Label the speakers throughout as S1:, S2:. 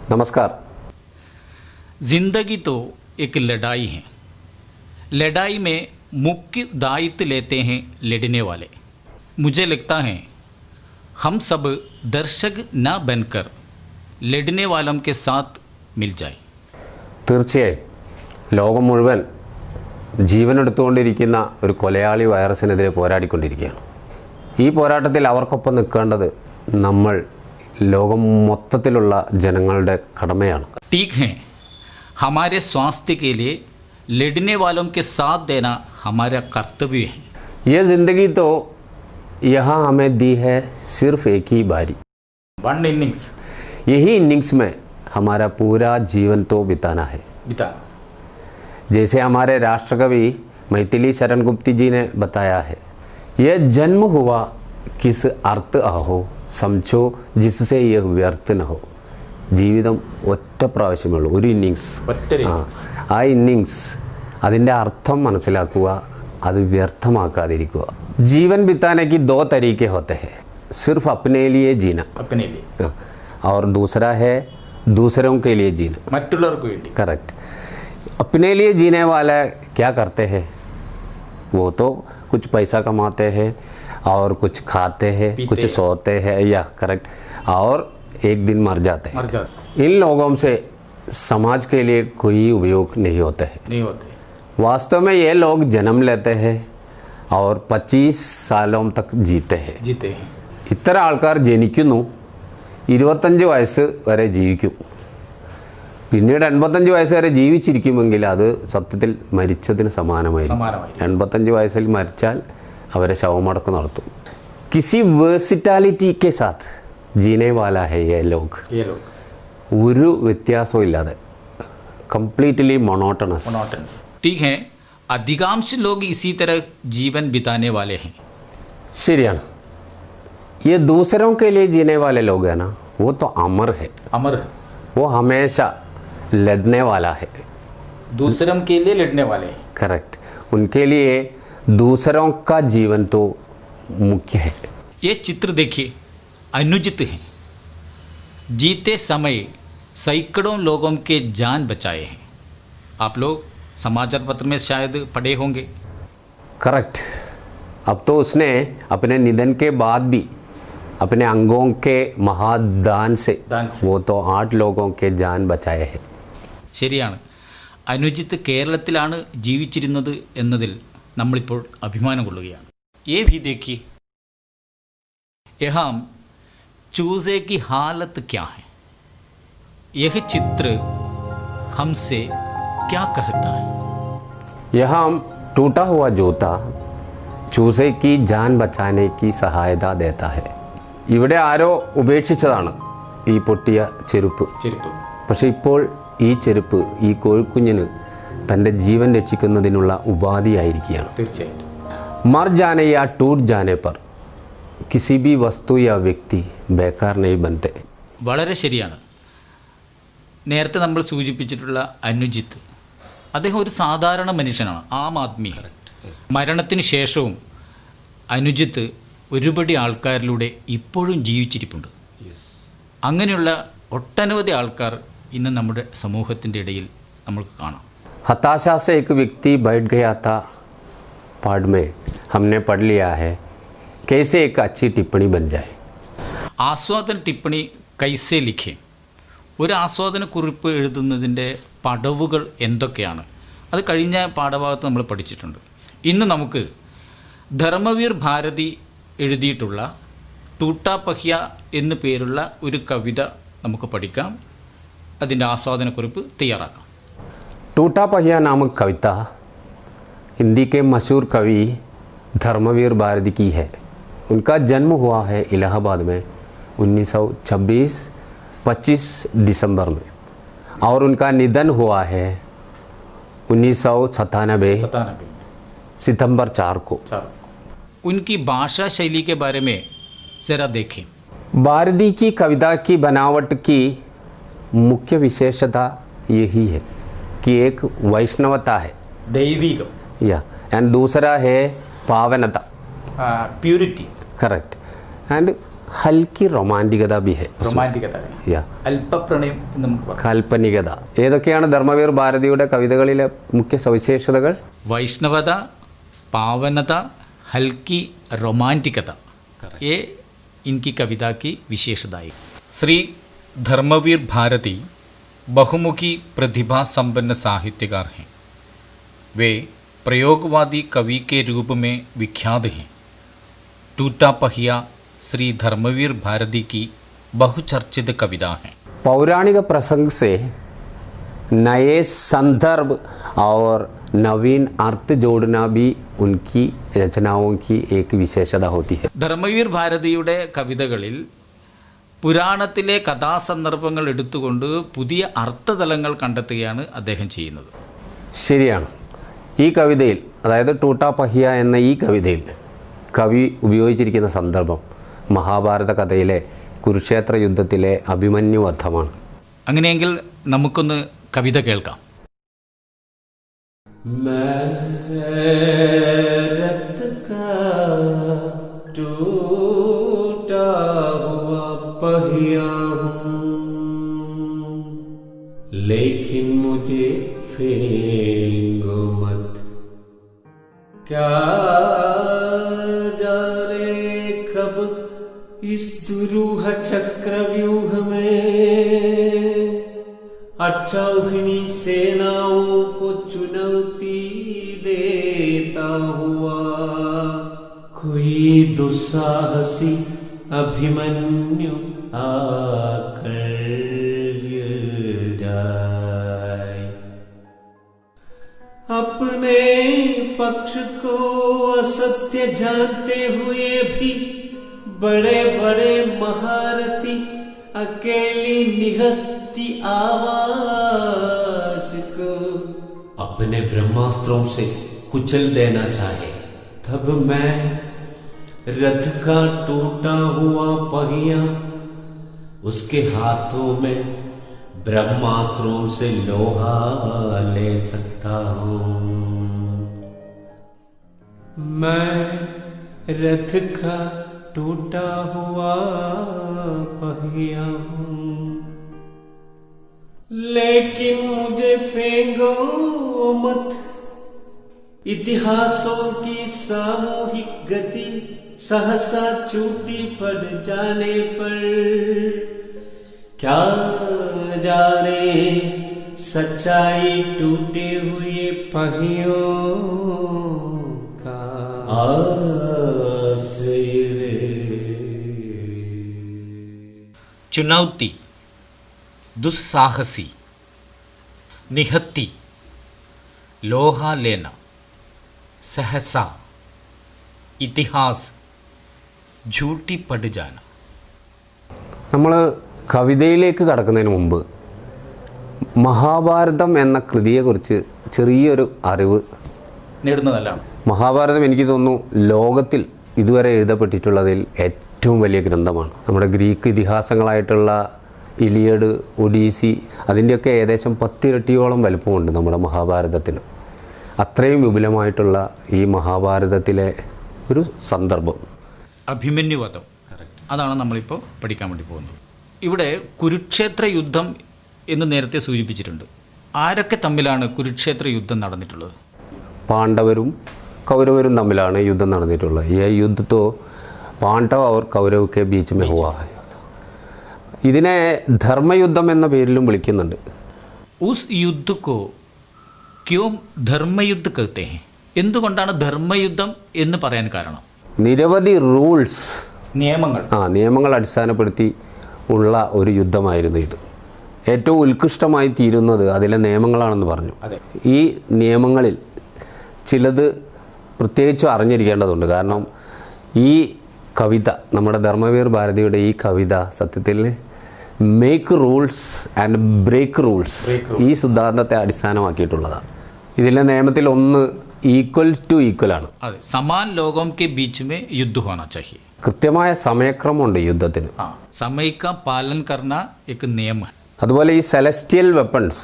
S1: नमस्कार।
S2: ज़िंदगी तो एक लड़ाई है। लड़ाई में मुख्य दायित्व लेते हैं लड़ने वाले। मुझे लगता है हम सब दर्शक न बनकर लड़ने वालों के साथ मिल जाए।
S1: തീർച്ചയായും ലോകം മുഴുവൻ ജീവനെടുത്തുകൊണ്ടിരിക്കുന്ന ഒരു കൊലയാളി വൈറസിനെതിരെ പോരാടിക്കൊണ്ടിരിക്കുകയാണ്. ഈ പോരാട്ടത്തിൽ അവർക്കൊപ്പം നിൽക്കേണ്ടത് നമ്മൾ ലോകം മൊത്തത്തിലുള്ള ജനങ്ങളുടെ കടമയാണ്.
S2: ठीक है, हमारे स्वास्थ्य के लिए लड़ने वालों के साथ देना हमारा कर्तव्य है।
S1: ये ज़िंदगी तो यहाँ हमें दी है सिर्फ एक ही बारी,
S2: वन इनिंग्स।
S1: यही इनिंग्स में हमारा पूरा जीवन तो बिताना है। जैसे हमारे राष्ट्रकवि मैथिली शरण गुप्ती जी ने बताया है, यह जन्म हुआ किस अर्थ आहो समझो जिससे यह व्यर्थ न हो. ജീവിതം ഒറ്റ പ്രാവശ്യമേ ഉള്ളൂ, ഒരു ഇന്നിങ്സ്. ആ ഇന്നിങ്സ് അതിൻ്റെ അർത്ഥം മനസ്സിലാക്കുക, അത് വ്യർത്ഥമാക്കാതിരിക്കുക. जीवन बिताने की दो तरीके होते हैं, सिर्फ अपने लिए जीना,
S2: अपने लिए,
S1: और दूसरा है दूसरों के लिए जीना,
S2: മറ്റുള്ളവർക്ക് വേണ്ടി.
S1: करेक्ट. अपने लिए जीने वाला क्या करते हैं, वो तो कुछ पैसा कमाते हैं और कुछ खाते हैं, कुछ सोते हैं, या करेक्ट, और एक दिन मर जाते हैं. इन लोगों से समाज के लिए कोई उपयोग नहीं होते हैं. वास्तव में ये लोग जन्म लेते हैं और 25 सालों तक जीते हैं. ഇത്തരം ആൾക്കാർ ജനിക്കുന്നു, 25 വയസ്സ് വരെ ജീവിക്കും, പിന്നീട് 85 വയസ്സ് വരെ ജീവിച്ചിരിക്കുമെങ്കിൽ അത് സത്യത്തിൽ മരിച്ചതിന് സമാനമായിരിക്കും. 85 വയസ്സിൽ മരിച്ചാൽ അവരെ ശവമടക്കം നടത്തും. किसी വേഴ്സിറ്റാലിറ്റി के साथ जीने वाला है ये लोग. ഒരു വ്യത്യാസവും ഇല്ലാതെ, കംപ്ലീറ്റ്ലി മോണോട്ടണസ്.
S2: ठीक है, अधिकांश लोग इसी तरह जीवन बिताने वाले हैं.
S1: ശരിയാണ്. ये दूसरों के लिए जीने वाले लोग हैं ना, वो तो अमर है. वो हमेशा लड़ने वाला है,
S2: दूसरों के लिए लड़ने वाले.
S1: करेक्ट. उनके लिए दूसरों का जीवन तो मुख्य है.
S2: ये चित्र देखिए, अनुजित हैं. जीते समय सैकड़ों लोगों के जान बचाए हैं. आप लोग समाचार पत्र में शायद पढ़े होंगे.
S1: करेक्ट. अब तो उसने अपने निधन के बाद भी अपने अंगों के महादान से वो तो 8 लोगों के जान बचाए हैं.
S2: ശരിയാണ്. അനുജിത്ത് കേരളത്തിലാണ് ജീവിച്ചിരുന്നത് എന്നതിൽ നമ്മളിപ്പോൾ അഭിമാനം കൊള്ളുകയാണ്. ये भी देखिए, यहाँ चूजे की हालत क्या है. यह चित्र हमसे क्या कहता है.
S1: यहाँ टूटा हुआ जूता चूसे की जान बचाने की सहायता देता है. ഇവിടെ ആരോ ഉപേക്ഷിച്ചതാണ് ഈ പൊട്ടിയ ചെരുപ്പ്. പക്ഷേ ഇപ്പോൾ ഈ ചെരുപ്പ് ഈ കോഴിക്കുഞ്ഞിന് തൻ്റെ ജീവൻ രക്ഷിക്കുന്നതിനുള്ള ഉപാധിയായിരിക്കുകയാണ്.
S2: തീർച്ചയായിട്ടും.
S1: मर जाने या टूट जाने पर किसी भी वस्तु या व्यक्ति बेकार नहीं बनते.
S2: വളരെ ശരിയാണ്. നേരത്തെ നമ്മൾ സൂചിപ്പിച്ചിട്ടുള്ള അനുജിത്ത്, അദ്ദേഹം ഒരു സാധാരണ മനുഷ്യനാണ്, ആം ആദ്മി. മരണത്തിന് ശേഷവും അനുജിത്ത് ഒരുപടി ആൾക്കാരിലൂടെ ഇപ്പോഴും ജീവിച്ചിരിപ്പുണ്ട്. അങ്ങനെയുള്ള ഒട്ടനവധി ആൾക്കാർ ഇന്ന് നമ്മുടെ സമൂഹത്തിൻ്റെ ഇടയിൽ നമുക്ക് കാണാം.
S1: हताशा से एक व्यक्ति बैठ गया था पाठ में, हमने पढ़ लिया है कैसे एक अच्छी टिप्पणी बन जाए.
S2: ആസ്വാദന ടിപ്പണി കൈസേ ലിഖേ. ഒരു ആസ്വാദനക്കുറിപ്പ് എഴുതുന്നതിൻ്റെ പടവുകൾ എന്തൊക്കെയാണ്, അത് കഴിഞ്ഞ പാഠഭാഗത്ത് നമ്മൾ പഠിച്ചിട്ടുണ്ട്. ഇന്ന് നമുക്ക് ധർമ്മവീർ ഭാരതി എഴുതിയിട്ടുള്ള ടൂട്ടാ പഹ്യ എന്ന് പേരുള്ള ഒരു കവിത നമുക്ക് പഠിക്കാം. അതിൻ്റെ ആസ്വാദനക്കുറിപ്പ് തയ്യാറാക്കാം.
S1: टूटा पहिया नामक कविता हिंदी के मशहूर कवि धर्मवीर भारती की है. उनका जन्म हुआ है इलाहाबाद में 1926 दिसंबर में और उनका निधन हुआ है 1997 सितंबर 4 को.
S2: उनकी भाषा शैली के बारे में ज़रा देखें.
S1: भारती की कविता की बनावट की मुख्य विशेषता यही है कि एक वैष्णवता है
S2: दैविകം,
S1: या एंड दूसरा है पावनता,
S2: പ്യൂരിറ്റി,
S1: करेक्ट, एंड हल्की रोमांटिकता भी है
S2: റൊമാൻറ്റികത,
S1: या
S2: അല്പപ്രണയം എന്ന് നമുക്ക് പറയാം.
S1: കാൽപ്പനികത. ഏതൊക്കെയാണ് ധർമ്മവീർ ഭാരതിയുടെ കവിതകളിലെ മുഖ്യ സവിശേഷതകൾ?
S2: वैष्णवता, पावनता, हल्की रोमांटिकता, ये इनकी कविता की विशेषता है. श्री धर्मवीर भारती बहुमुखी प्रतिभा संपन्न साहित्यकार हैं. वे प्रयोगवादी कवि के रूप में विख्यात हैं. टूटा पहिया श्री धर्मवीर भारती की बहुचर्चित कविता है.
S1: पौराणिक प्रसंग से नए संदर्भ और नवीन अर्थ जोड़ना भी उनकी रचनाओं की एक विशेषता होती है.
S2: ധർമ്മവീർ ഭാരതിയുടെ കവിതകളിൽ പുരാണത്തിലെ കഥാസന്ദർഭങ്ങൾ എടുത്തുകൊണ്ട് പുതിയ അർത്ഥതലങ്ങൾ കണ്ടെത്തുകയാണ് അദ്ദേഹം ചെയ്യുന്നത്.
S1: ശരിയാണ്. ഈ കവിതയിൽ, അതായത് ടൂട്ടാ പഹിയ എന്ന ഈ കവിതയിൽ കവി ഉപയോഗിച്ചിരിക്കുന്ന സന്ദർഭം മഹാഭാരത കഥയിലെ കുരുക്ഷേത്ര യുദ്ധത്തിലെ അഭിമന്യു വധമാണ്.
S2: അങ്ങനെയെങ്കിൽ നമുക്കൊന്ന് കവിത കേൾക്കാം.
S1: पहिया हूँ लेकिन मुझे फेंको मत, क्या जाने कब इस दुरूह चक्रव्यूह में अक्षौहिणी सेनाओं को चुनौती देता हुआ कोई दुस्साहसी अभिमन्यु आकर जाए. अपने पक्ष को असत्य जानते हुए भी बड़े बड़े महारथी अकेली निहत्ती आवाज को अपने ब्रह्मास्त्रों से कुचल देना चाहे, तब मैं रथ का टूटा हुआ पहिया उसके हाथों में ब्रह्मास्त्रों से लोहा ले सकता हूँ. मैं रथ का टूटा हुआ पहिया हूँ लेकिन मुझे फेंको मत. इतिहासों की सामूहिक गति सहसा छूटी पड़ जाने पर क्या जाने सच्चाई टूटे हुए पहियों का आश्रय.
S2: चुनौती, दुस्साहसी, निहत्ती, लोहा लेना, सहसा, इतिहास, झूठी पड़ जाना.
S1: നമ്മൾ കവിതയിലേക്ക് കടക്കുന്നതിന് മുമ്പ് മഹാഭാരതം എന്ന കൃതിയെക്കുറിച്ച് ചെറിയൊരു അറിവ്
S2: നേടുന്നതല്ലാണ്.
S1: മഹാഭാരതം എനിക്ക് തോന്നുന്നു ലോകത്തിൽ ഇതുവരെ എഴുതപ്പെട്ടിട്ടുള്ളതിൽ ഏറ്റവും വലിയ ഗ്രന്ഥമാണ്. നമ്മുടെ ഗ്രീക്ക് ഇതിഹാസങ്ങളായിട്ടുള്ള ഇലിയഡ്, ഒഡീസി, അതിൻ്റെയൊക്കെ ഏകദേശം 10 ഇരട്ടിയോളം വലുപ്പമുണ്ട് നമ്മുടെ മഹാഭാരതത്തിന്. അത്രയും വിപുലമായിട്ടുള്ള ഈ മഹാഭാരതത്തിലെ ഒരു സന്ദർഭം
S2: അഭിമന്യുവധം, അതാണ് നമ്മളിപ്പോൾ പഠിക്കാൻ വേണ്ടി പോകുന്നത്. ഇവിടെ കുരുക്ഷേത്ര യുദ്ധം എന്ന് നേരത്തെ സൂചിപ്പിച്ചിട്ടുണ്ട്. ആരൊക്കെ തമ്മിലാണ് കുരുക്ഷേത്ര യുദ്ധം നടന്നിട്ടുള്ളത്?
S1: പാണ്ഡവരും കൗരവരും തമ്മിലാണ് യുദ്ധം നടന്നിട്ടുള്ളത്. ഈ യുദ്ധത്തോ പാണ്ഡവ और കൗരവ് के बीच में हुआ है. ഇതിനെ ധർമ്മയുദ്ധം എന്ന പേരിലും വിളിക്കുന്നുണ്ട്.
S2: ഉസ് യുദ്ധ കോ ക്യോം ധർമ്മയുദ്ധ कहते हैं? എന്തുകൊണ്ടാണ് ധർമ്മയുദ്ധം എന്ന് പറയാൻ കാരണം?
S1: നിരവധി റൂൾസ് നിയമങ്ങൾ അടിസ്ഥാനപ്പെടുത്തി ഉള്ള ഒരു യുദ്ധമായിരുന്നു ഇത്. ഏറ്റവും ഉത്കൃഷ്ടമായി തീരുന്നത് അതിലെ നിയമങ്ങളാണെന്ന് പറഞ്ഞു. ഈ നിയമങ്ങളിൽ ചിലത് പ്രത്യേകിച്ചും അറിഞ്ഞിരിക്കേണ്ടതുണ്ട്. കാരണം ഈ കവിത, നമ്മുടെ ധർമ്മവീർ ഭാരതിയുടെ ഈ കവിത സത്യത്തിൽ make rules and break rules ഈ സിദ്ധാന്തത്തെ അടിസ്ഥാനമാക്കിയിട്ടുള്ളതാണ്. ഇതിലെ നിയമത്തിൽ ഒന്ന് ഈക്വൽ ടു ഈക്വൽ ആണ്.
S2: സമാൻ ലോകം കെ ബീച്ച് മേ യുദ്ധ ഹോനാ ചാഹിയെ.
S1: കൃത്യമായ സമയക്രമമുണ്ട് യുദ്ധത്തിന്.
S2: സമയ കാ പാലൻ കർണ ഒരു നിയമം.
S1: അതുപോലെ ഈ സെലസ്റ്റിയൽ വെപ്പൺസ്,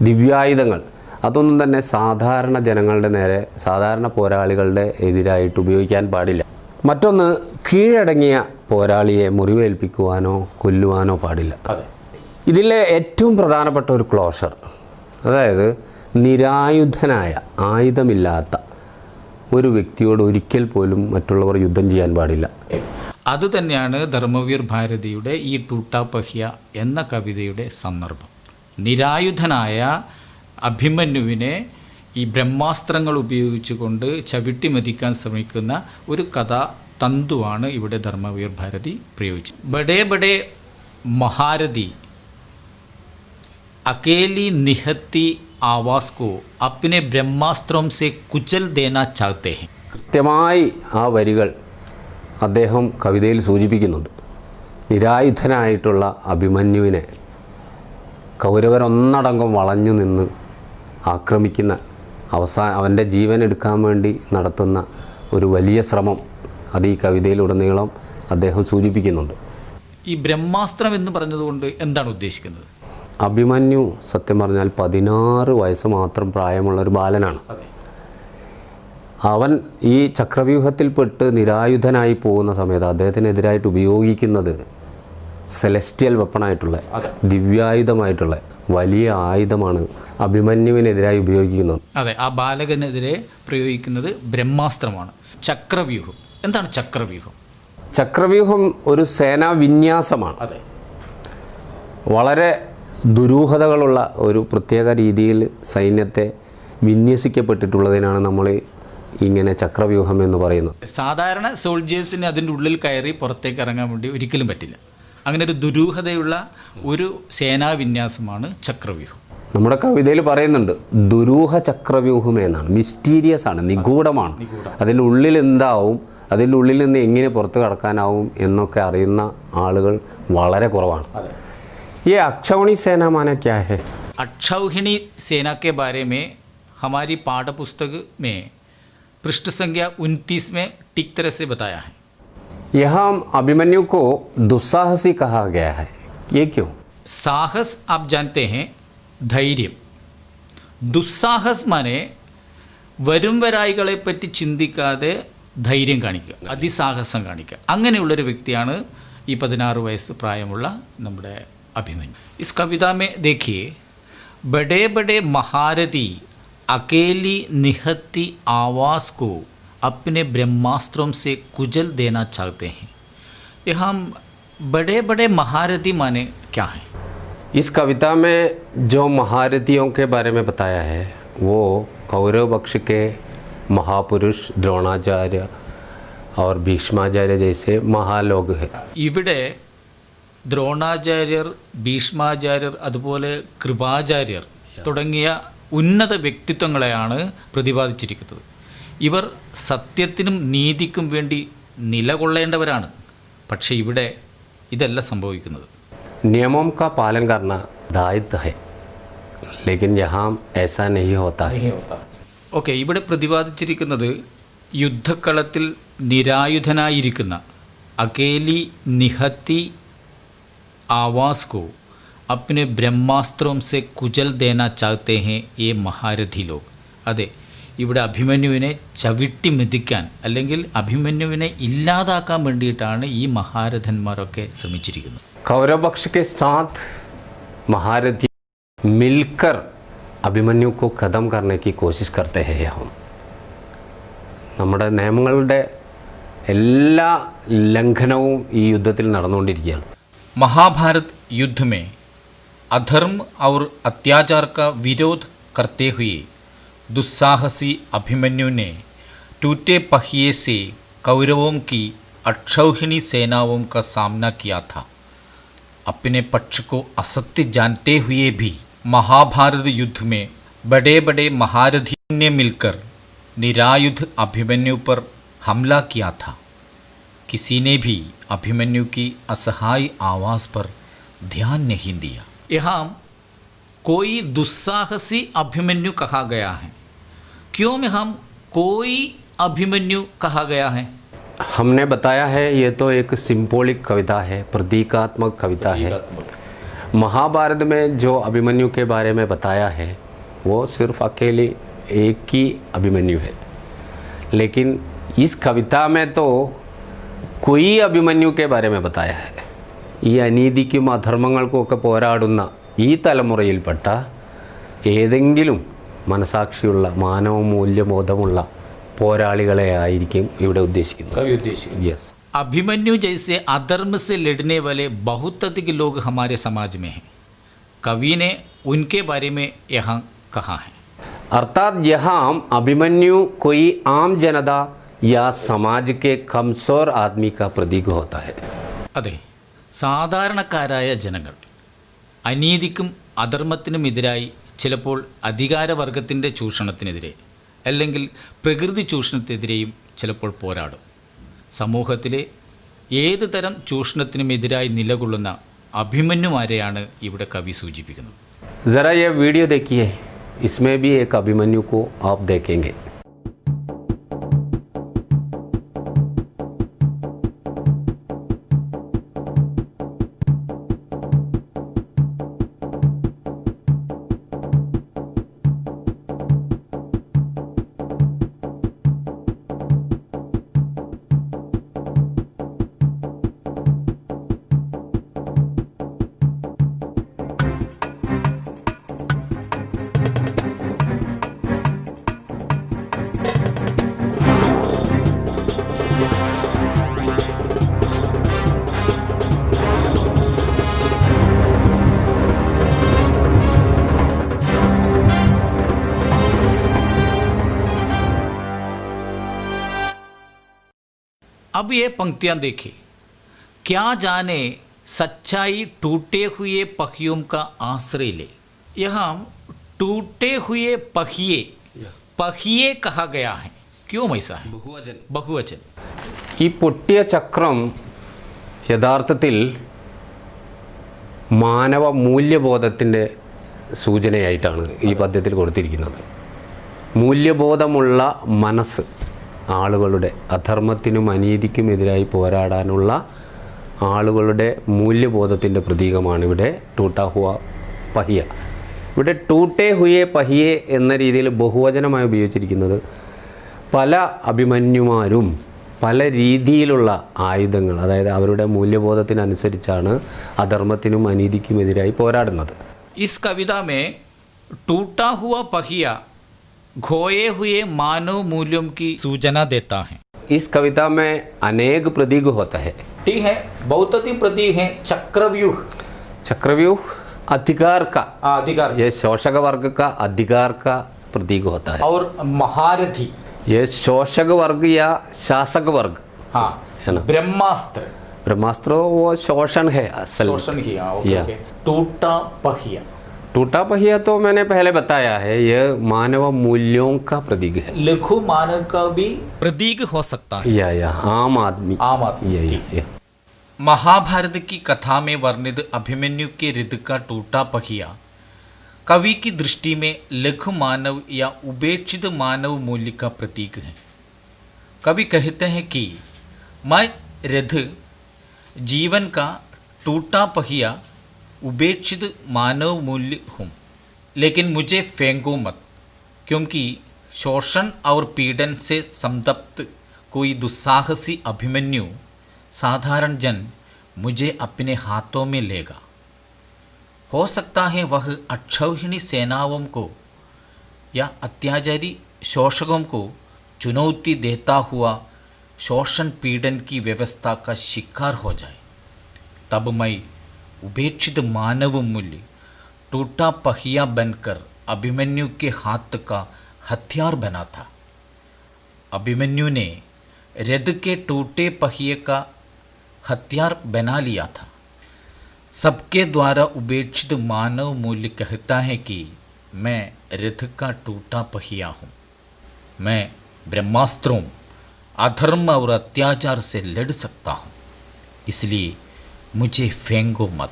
S1: ദിവ്യായുധങ്ങൾ, അതൊന്നും തന്നെ സാധാരണ ജനങ്ങളുടെ നേരെ, സാധാരണ പോരാളികളുടെ എതിരായിട്ട് ഉപയോഗിക്കാൻ പാടില്ല. മറ്റൊന്ന്, കീഴടങ്ങിയ പോരാളിയെ മുറിവേൽപ്പിക്കുവാനോ കൊല്ലുവാനോ പാടില്ല. ഇതിലെ ഏറ്റവും പ്രധാനപ്പെട്ട ഒരു ക്ലോഷർ, അതായത് നിരായുധനായ, ആയുധമില്ലാത്ത ഒരു വ്യക്തിയോട് ഒരിക്കൽ പോലും മറ്റുള്ളവർ യുദ്ധം ചെയ്യാൻ പാടില്ല.
S2: അതുതന്നെയാണ് ധർമ്മവീർ ഭാരതിയുടെ ഈ ടൂട്ടാ പഹ്യ എന്ന കവിതയുടെ സന്ദർഭം. നിരായുധനായ അഭിമന്യുവിനെ ഈ ബ്രഹ്മാസ്ത്രങ്ങൾ ഉപയോഗിച്ചുകൊണ്ട് ചവിട്ടി മതിക്കാൻ ശ്രമിക്കുന്ന ഒരു കഥാ തന്തുവാണ് ഇവിടെ ധർമ്മവീർ ഭാരതി പ്രയോഗിച്ചത്. ബഡേ ബഡേ മഹാരഥി അകേലി നിഹത്തി ആവാസ് കോ അപ്നെ ബ്രഹ്മാസ്ത്രം സെ കുചൽ ദേനാ ചാഹത്തെ ഹൈ.
S1: കൃത്യമായി ആ വരികൾ അദ്ദേഹം കവിതയിൽ സൂചിപ്പിക്കുന്നുണ്ട്. നിരായുധനായിട്ടുള്ള അഭിമന്യുവിനെ കൗരവരൊന്നടങ്കം വളഞ്ഞു നിന്ന് ആക്രമിക്കുന്ന, അവൻ്റെ ജീവൻ എടുക്കാൻ വേണ്ടി നടത്തുന്ന ഒരു വലിയ ശ്രമം അത് ഈ കവിതയിലുടനീളം അദ്ദേഹം സൂചിപ്പിക്കുന്നുണ്ട്.
S2: ഈ ബ്രഹ്മാസ്ത്രം എന്ന് പറഞ്ഞതുകൊണ്ട് എന്താണ് ഉദ്ദേശിക്കുന്നത്?
S1: അഭിമന്യു സത്യം പറഞ്ഞാൽ 16 വയസ്സ് മാത്രം പ്രായമുള്ള ഒരു ബാലനാണ്. അവൻ ഈ ചക്രവ്യൂഹത്തിൽപ്പെട്ട് നിരായുധനായി പോകുന്ന സമയത്ത് അദ്ദേഹത്തിനെതിരായിട്ട് ഉപയോഗിക്കുന്നത് സെലസ്റ്റിയൽ വെപ്പണായിട്ടുള്ള, ദിവ്യായുധമായിട്ടുള്ള വലിയ ആയുധമാണ് അഭിമന്യുവിനെതിരായി ഉപയോഗിക്കുന്നത്.
S2: അതെ, ആ ബാലകനെതിരെ പ്രയോഗിക്കുന്നത് ബ്രഹ്മാസ്ത്രമാണ്. ചക്രവ്യൂഹം എന്താണ്? ചക്രവ്യൂഹം
S1: ചക്രവ്യൂഹം ഒരു സേനാ വിന്യാസമാണ്.
S2: അതെ,
S1: വളരെ ദുരൂഹതകളുള്ള ഒരു പ്രത്യേക രീതിയിൽ സൈന്യത്തെ വിന്യസിക്കപ്പെട്ടിട്ടുള്ളതിനാണ് നമ്മൾ ഇങ്ങനെ ചക്രവ്യൂഹം എന്ന് പറയുന്നത്.
S2: സാധാരണ സോൾജേഴ്സിന് അതിൻ്റെ ഉള്ളിൽ കയറി പുറത്തേക്ക് ഇറങ്ങാൻ വേണ്ടി ഒരിക്കലും പറ്റില്ല. അങ്ങനെ ഒരു ദുരൂഹതയുള്ള ഒരു സേനാവിന്യാസമാണ് ചക്രവ്യൂഹം.
S1: നമ്മുടെ കവിതയിൽ പറയുന്നുണ്ട് ദുരൂഹ ചക്രവ്യൂഹം എന്നാണ്. മിസ്റ്റീരിയസ് ആണ്, നിഗൂഢമാണ്. അതിൻ്റെ ഉള്ളിൽ എന്താവും, അതിൻ്റെ ഉള്ളിൽ നിന്ന് എങ്ങനെ പുറത്ത് കടക്കാനാവും എന്നൊക്കെ അറിയുന്ന ആളുകൾ വളരെ കുറവാണ്. ये अक्षौहिणी सेना माने क्या है?
S2: अक्षौहिणी सेना के बारे में हमारी पाठ्य पुस्तक में पृष्ठ संख्या 29 में ठीक तरह से बताया है.
S1: यहाँ अभिमन्यु को दुस्साहसी कहा गया है. ये क्यों?
S2: साहस आप जानते हैं ധൈര്യം. ദുസ്സാഹസ് മാനെ വരും വരായികളെ പറ്റി ചിന്തിക്കാതെ ധൈര്യം കാണിക്കുക, അതിസാഹസം കാണിക്കുക. അങ്ങനെയുള്ളൊരു വ്യക്തിയാണ് ഈ 16 വയസ്സ് പ്രായമുള്ള നമ്മുടെ अभिमन्यु. इस कविता में देखिए, बड़े बड़े महारथी अकेली निहत्ती आवास को अपने ब्रह्मास्त्रों से कुचल देना चाहते हैं. यहाँ बड़े बड़े महारथी माने क्या हैं?
S1: इस कविता में जो महारथियों के बारे में बताया है वो कौरव पक्ष के महापुरुष द्रोणाचार्य और भीष्माचार्य जैसे महालोग हैं. इवड़े
S2: ദ്രോണാചാര്യർ, ഭീഷ്മാചാര്യർ, അതുപോലെ കൃപാചാര്യർ തുടങ്ങിയ ഉന്നത വ്യക്തിത്വങ്ങളെയാണ് പ്രതിപാദിച്ചിരിക്കുന്നത്. ഇവർ സത്യത്തിനും നീതിക്കും വേണ്ടി നിലകൊള്ളേണ്ടവരാണ്. പക്ഷേ ഇവിടെ ഇതല്ല സംഭവിക്കുന്നത്.
S1: നിയമം കാ പാലൻ കർണ ദായിത്വ ഹൈ, ലേക്കിൻ യഹാം ऐसा नहीं होता है.
S2: ഓക്കെ, ഇവിടെ പ്രതിപാദിച്ചിരിക്കുന്നത് യുദ്ധക്കളത്തിൽ നിരായുധനായിരിക്കുന്ന അകേലി നിഹത്തി आवास को अपने ब्रह्मास्त्रों से कुचल देना चाहते हैं ये महारथी लोग. അതെ, ഇവിടെ അഭിമന്യുവിനെ ചവിട്ടി മെതിക്കാൻ അല്ലെങ്കിൽ അഭിമന്യുവിനെ ഇല്ലാതാക്കാൻ വേണ്ടിയിട്ടാണ് ഈ മഹാരഥന്മാരൊക്കെ ശ്രമിച്ചിരിക്കുന്നത്.
S1: कौरव पक्ष के साथ महारथी मिलकर अभिमन्यु को ख़त्म करने की कोशिश करते हैं. हम നമ്മുടെ നിയമങ്ങളുടെ എല്ലാ ലംഘനവും ഈ യുദ്ധത്തിൽ നടന്നുകൊണ്ടിരിക്കുകയാണ്.
S2: महाभारत युद्ध में अधर्म और अत्याचार का विरोध करते हुए दुस्साहसी अभिमन्यु ने टूटे पहिए से कौरवों की अक्षौहिणी सेनाओं का सामना किया था। अपने पक्ष को असत्य जानते हुए भी महाभारत युद्ध में बड़े बड़े महारथियों ने मिलकर निरायुध अभिमन्यु पर हमला किया था। किसी ने भी अभिमन्यु की असहाय आवाज़ पर ध्यान नहीं दिया। यहाँ कोई दुस्साहसी अभिमन्यु कहा गया है। क्यों में हम कोई अभिमन्यु कहा गया है?
S1: हमने बताया है ये तो एक सिंबॉलिक कविता है, प्रतीकात्मक कविता है। महाभारत में जो अभिमन्यु के बारे में बताया है वो सिर्फ अकेले एक ही अभिमन्यु है, लेकिन इस कविता में तो कोई अभिमन्यु के बारे में बताया है। ഈ അനീതിക്കും അധർമ്മങ്ങൾക്കുമൊക്കെ പോരാടുന്ന ഈ തലമുറയിൽപ്പെട്ട ഏതെങ്കിലും മനസാക്ഷിയുള്ള മാനവ മൂല്യബോധമുള്ള പോരാളികളെ ആയിരിക്കും ഇവിടെ ഉദ്ദേശിക്കുന്നത്, കവി ഉദ്ദേശിക്കുന്നത്। യെസ്,
S2: अभिमन्यु जैसे अधर्म से लड़ने वाले बहुत अधिक लोग हमारे समाज में हैं। कवि ने उनके बारे में यहाँ कहा है।
S1: अर्थात यहाँ अभिमन्यु कोई आम जनता या समाज के कमजोर आदमी का प्रतीक होता है।
S2: അതെ, സാധാരണക്കാരായ ജനങ്ങൾ അനീതിക്കും അധർമ്മത്തിനുമെതിരായി ചിലപ്പോൾ അധികാരവർഗത്തിൻ്റെ ചൂഷണത്തിനെതിരെ അല്ലെങ്കിൽ പ്രകൃതി ചൂഷണത്തിനെതിരെയും ചിലപ്പോൾ പോരാടും। സമൂഹത്തിലെ ഏത് തരം ചൂഷണത്തിനുമെതിരായി നിലകൊള്ളുന്ന അഭിമന്യുമാരെയാണ് ഇവിടെ കവി സൂചിപ്പിക്കുന്നത്।
S1: ज़रा ये वीडियो देखिए, इसमें भी एक अभिमन्यु को आप देखेंगे।
S2: अब ये पंक्तियाँ देखिए। क्या जाने सच्चाई टूटे हुए पहियों का आश्रय ले। यहाँ टूटे हुए पहिए पहिए कहा गया है, क्यों ऐसा है?
S1: बहुवचन।
S2: बहुवचन।
S1: ഈ പൊട്ടിയ ചക്രം യഥാർത്ഥത്തിൽ മാനവ മൂല്യബോധത്തിൻ്റെ സൂചനയായിട്ടാണ് ഈ പദ്യത്തിൽ കൊടുത്തിരിക്കുന്നത്। മൂല്യബോധമുള്ള മനസ്സ്, ആളുകളുടെ അധർമ്മത്തിനും അനീതിക്കുമെതിരായി പോരാടാനുള്ള ആളുകളുടെ മൂല്യബോധത്തിൻ്റെ പ്രതീകമാണ് ഇവിടെ ടൂട്ടാ ഹുവ പഹിയ। ഇവിടെ ടൂട്ടേ ഹുയെ പഹിയെ എന്ന രീതിയിൽ ബഹുവചനമായി ഉപയോഗിച്ചിരിക്കുന്നത് പല അഭിമന്യുമാരും പല രീതിയിലുള്ള ആയുധങ്ങൾ, അതായത് അവരുടെ മൂല്യബോധത്തിനനുസരിച്ചാണ് അധർമ്മത്തിനും അനീതിക്കുമെതിരായി പോരാടുന്നത്।
S2: इस कविता में टूटा हुआ पहिया खोए हुए मानव मूल्यों की सूचना देता है।
S1: इस कविता में अनेक प्रतीक होता है।
S2: ठीक है, बहुत अधिक प्रतीक हैं। चक्रव्यूह,
S1: चक्रव्यूह अधिकार का,
S2: अधिकार,
S1: ये शोषक वर्ग का अधिकार का प्रतीक होता है।
S2: और महारथी,
S1: ये शोषक वर्ग या शासक वर्ग,
S2: हाँ
S1: है ना।
S2: ब्रह्मास्त्र,
S1: ब्रह्मास्त्र वो शोषण है असल।
S2: शोषण ही, हाँ, ओके, ओके। टूटा पहिया,
S1: टूटा पहिया तो मैंने पहले बताया है, यह मानव मूल्यों का प्रतीक है।
S2: लघु मानव का भी प्रतीक हो सकता है,
S1: या आम आदमी,
S2: आम आदमी।
S1: या।
S2: महाभारत की कथा में वर्णित अभिमन्यु के हृद का टूटा पहिया कवि की दृष्टि में लघु मानव या उपेक्षित मानव मूल्य का प्रतीक है। कवि कहते हैं कि मैं रथ जीवन का टूटा पहिया उपेक्षित मानव मूल्य हूँ, लेकिन मुझे फेंको मत, क्योंकि शोषण और पीड़न से संतप्त कोई दुस्साहसी अभिमन्यु साधारण जन मुझे अपने हाथों में लेगा। हो सकता है वह अक्षौहिणी सेनाओं को या अत्याचारी शोषकों को चुनौती देता हुआ शोषण पीड़न की व्यवस्था का शिकार हो जाए। तब मैं उपेक्षित मानव मूल्य टूटा पहिया बनकर अभिमन्यु के हाथ का हथियार बना था। अभिमन्यु ने रथ के टूटे पहिए का हथियार बना लिया था। सबके द्वारा उपेक्षित मानव मूल्य कहता है कि मैं रथ का टूटा पहिया हूँ। मैं ब्रह्मास्त्रों, अधर्म और अत्याचार से लड़ सकता हूँ, इसलिए मुझे फेंको मत।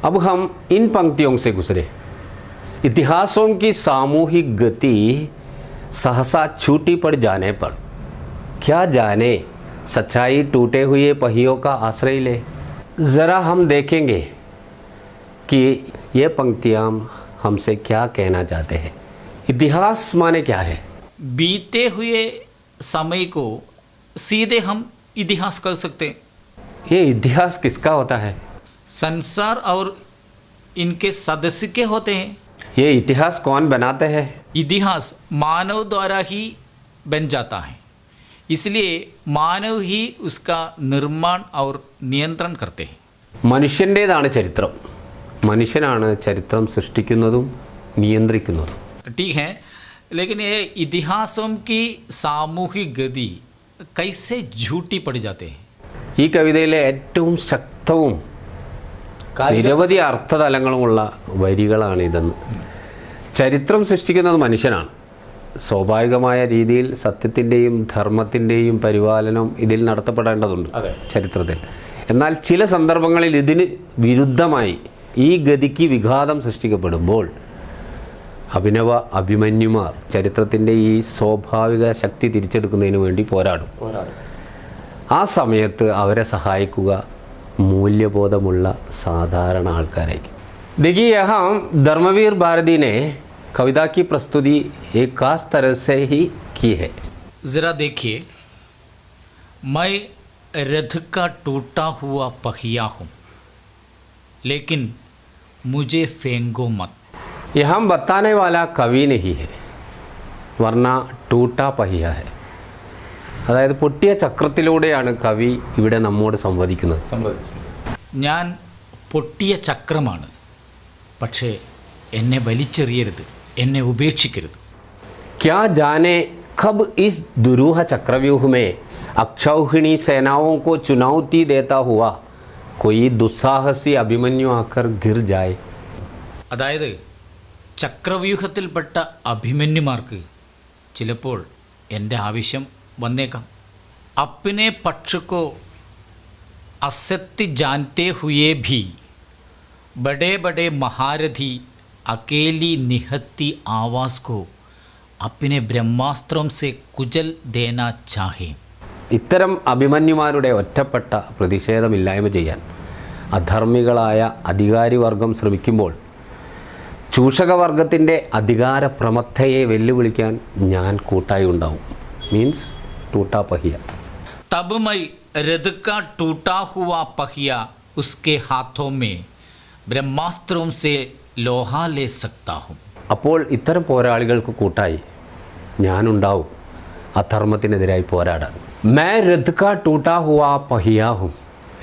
S1: अब हम इन पंक्तियों से गुजरे। इतिहासों की सामूहिक गति सहसा छूटी पड़ जाने पर क्या जाने सच्चाई टूटे हुए पहियों का आश्रय ले। ज़रा हम देखेंगे कि ये पंक्तियाँ हमसे क्या कहना चाहते हैं। इतिहास माने क्या है?
S2: बीते हुए समय को सीधे हम इतिहास कर सकते हैं।
S1: ये इतिहास किसका होता है?
S2: संसार और इनके सदस्य के होते हैं।
S1: ये इतिहास कौन बनाते हैं?
S2: इतिहास मानव द्वारा ही बन जाता है, इसलिए मानव ही उसका निर्माण और नियंत्रण करते हैं।
S1: മനുഷ്യൻ്റേതാണ് ചരിത്രം. മനുഷ്യനാണ് ചരിത്രം സൃഷ്ടിക്കുന്നതും നിയന്ത്രിക്കുന്നതും.
S2: ठीक है, लेकिन ये इतिहासों की सामूहिक गति कैसे झूठी पड़ जाते हैं।
S1: ഈ കവിതയിലെ ഏറ്റവും ശക്തവും നിരവധി അർത്ഥതലങ്ങളുമുള്ള വരികളാണ് ഇതെന്ന്. ചരിത്രം സൃഷ്ടിക്കുന്നത് മനുഷ്യനാണ്. സ്വാഭാവികമായ രീതിയിൽ സത്യത്തിൻ്റെയും ധർമ്മത്തിൻ്റെയും പരിപാലനം ഇതിൽ നടത്തപ്പെടേണ്ടതുണ്ട് ചരിത്രത്തിൽ. എന്നാൽ ചില സന്ദർഭങ്ങളിൽ ഇതിന് വിരുദ്ധമായി ഈ ഗതിക്ക് വിഘാതം സൃഷ്ടിക്കപ്പെടുമ്പോൾ അഭിനവ അഭിമന്യുമാർ ചരിത്രത്തിൻ്റെ ഈ സ്വാഭാവിക ശക്തി തിരിച്ചെടുക്കുന്നതിന് വേണ്ടി പോരാടും. ആ സമയത്ത് അവരെ സഹായിക്കുക മൂല്യബോധമുള്ള സാധാരണ ആൾക്കാരായിരിക്കും. देखिए यहाँ धर्मवीर भारती ने कविता की प्रस्तुति एक खास तरह से ही की है.
S2: ज़रा देखिए, मैं रथ का टूटा हुआ पहिया हूँ, लेकिन मुझे फेंको मत.
S1: यहाँ बताने वाला कवि नहीं है, वरना टूटा पहिया है. അതായത് പൊട്ടിയ ചക്രത്തിലൂടെയാണ് കവി ഇവിടെ നമ്മോട് സംവദിക്കുന്നത്.
S2: ഞാൻ പൊട്ടിയ ചക്രമാണ്, പക്ഷേ എന്നെ വലിച്ചെറിയരുത്, എന്നെ ഉപേക്ഷിക്കരുത്.
S1: क्या जाने कब इस दुरूह चक्रव्यूह में अक्षौहिणी सेनाओं को चुनौती देता हुआ कोई दुस्साहसी अभिमन्यु आकर गिर जाए.
S2: അതായത് ചക്രവ്യൂഹത്തിൽപ്പെട്ട അഭിമന്യുമാർക്ക് ചിലപ്പോൾ എൻ്റെ ആവശ്യം വന്നേക്കാം. अपने पक्ष को असत्य जानते हुए भी बड़े बड़े महारथी अकेली निहत्ती आवाज़ को अपने ब्रह्मास्त्रों से कुचल देना चाहे.
S1: ഇത്തരം അഭിമന്യുമാരുടെ ഒറ്റപ്പെട്ട പ്രതിഷേധമില്ലായ്മ ചെയ്യാൻ അധർമ്മികളായ അധികാരിവർഗം ശ്രമിക്കുമ്പോൾ ചൂഷകവർഗത്തിൻ്റെ അധികാരപ്രമത്തയെ വെല്ലുവിളിക്കാൻ ഞാൻ കൂട്ടായി ഉണ്ടാവും. മീൻസ് टूटा पहिया.
S2: तब मैं रथ का टूटा हुआ पहिया उसके हाथों में ब्रह्मास्त्रों से लोहा ले सकता हूँ.
S1: അപ്പോൾ ഇത്തരം പോരാളികൾക്ക് കൂട്ടായി ഞാനുണ്ടാവും അധർമ്മത്തിനെതിരായി പോരാടാൻ. मैं रथ का टूटा हुआ पहिया हूँ,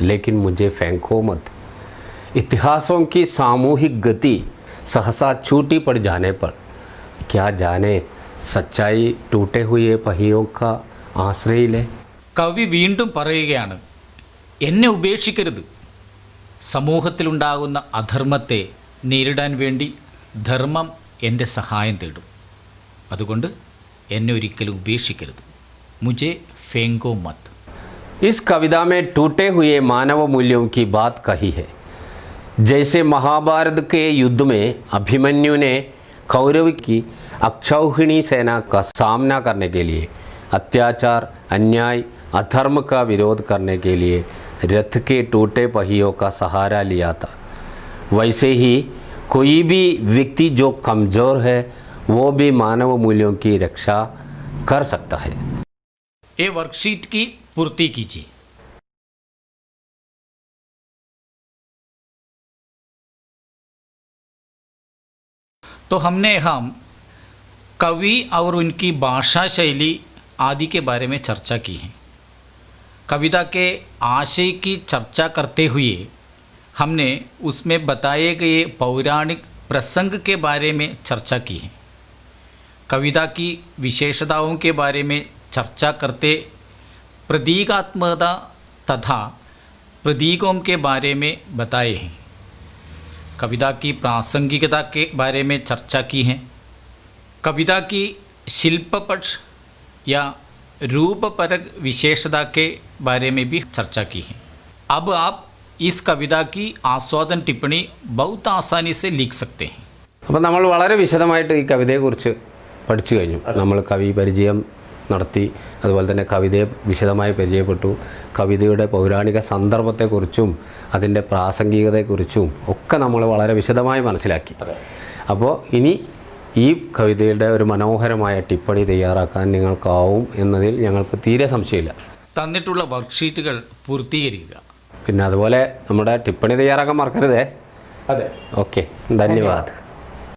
S1: लेकिन मुझे फेंको मत. इतिहासों की सामूहिक गति सहसा छूटी पड़ जाने पर क्या जाने सच्चाई टूटे हुए पहियों का ആശ്രയിലെ.
S2: കവി വീണ്ടും പറയുകയാണ്, എന്നെ ഉപേക്ഷിക്കരുത്. സമൂഹത്തിലുണ്ടാകുന്ന അധർമ്മത്തെ നേരിടാൻ വേണ്ടി ധർമ്മം എൻ്റെ സഹായം തേടും. അതുകൊണ്ട് എന്നെ ഒരിക്കലും ഉപേക്ഷിക്കരുത്. मुझे फेंको मत.
S1: इस कविता में टूटे हुए मानव मूल्यों की बात कही है. जैसे महाभारत के युद्ध में अभिमन्यु ने कौरव की अक्षौहिणी सेना का सामना करने के लिए अत्याचार, अन्याय, अधर्म का विरोध करने के लिए रथ के टूटे पहियों का सहारा लिया था, वैसे ही कोई भी व्यक्ति जो कमज़ोर है वो भी मानव मूल्यों की रक्षा कर सकता है.
S2: ये वर्कशीट की पूर्ति कीजिए. तो हमने हम कवि और उनकी भाषा शैली आदि के बारे में चर्चा की है. कविता के आशय की चर्चा करते हुए हमने उसमें बताए गए पौराणिक प्रसंग के बारे में चर्चा की है. कविता की विशेषताओं के बारे में चर्चा करते प्रतीकात्मकता तथा प्रतीकों के बारे में बताए हैं। कविता की प्रासंगिकता के बारे में चर्चा की है। कविता की शिल्पपट या रूपपरक विशेषता के बारे में भी चर्चा की है। अब आप इस कविता की आस्वादन टिप्पणी बहुत आसानी से लिख सकते हैं।
S1: അപ്പോൾ നമ്മൾ വളരെ വിശദമായിട്ട് ഈ കവിതയെക്കുറിച്ച് പഠിച്ചു കഴിഞ്ഞു. നമ്മൾ കവി പരിചയം നടത്തി, അതുപോലെ തന്നെ കവിതയെ വിശദമായി പരിചയപ്പെട്ടു. കവിതയുടെ പൗരാണിക സന്ദർഭത്തെക്കുറിച്ചും അതിൻ്റെ പ്രാസംഗികതയെക്കുറിച്ചും ഒക്കെ നമ്മൾ വളരെ വിശദമായി മനസ്സിലാക്കി. അപ്പോൾ ഇനി ഈ കവിതയുടെ ഒരു മനോഹരമായ ടിപ്പണി തയ്യാറാക്കാൻ നിങ്ങൾക്കാവും എന്നതിൽ ഞങ്ങൾക്ക് തീരെ സംശയമില്ല.
S2: തന്നിട്ടുള്ള വർക്ക്ഷീറ്റുകൾ പൂർത്തീകരിക്കുക.
S1: പിന്നെ അതുപോലെ നമ്മുടെ ടിപ്പണി തയ്യാറാക്കാൻ മറക്കരുതേ.
S3: അതെ.
S1: ഓക്കെ, ധന്യവാദ്.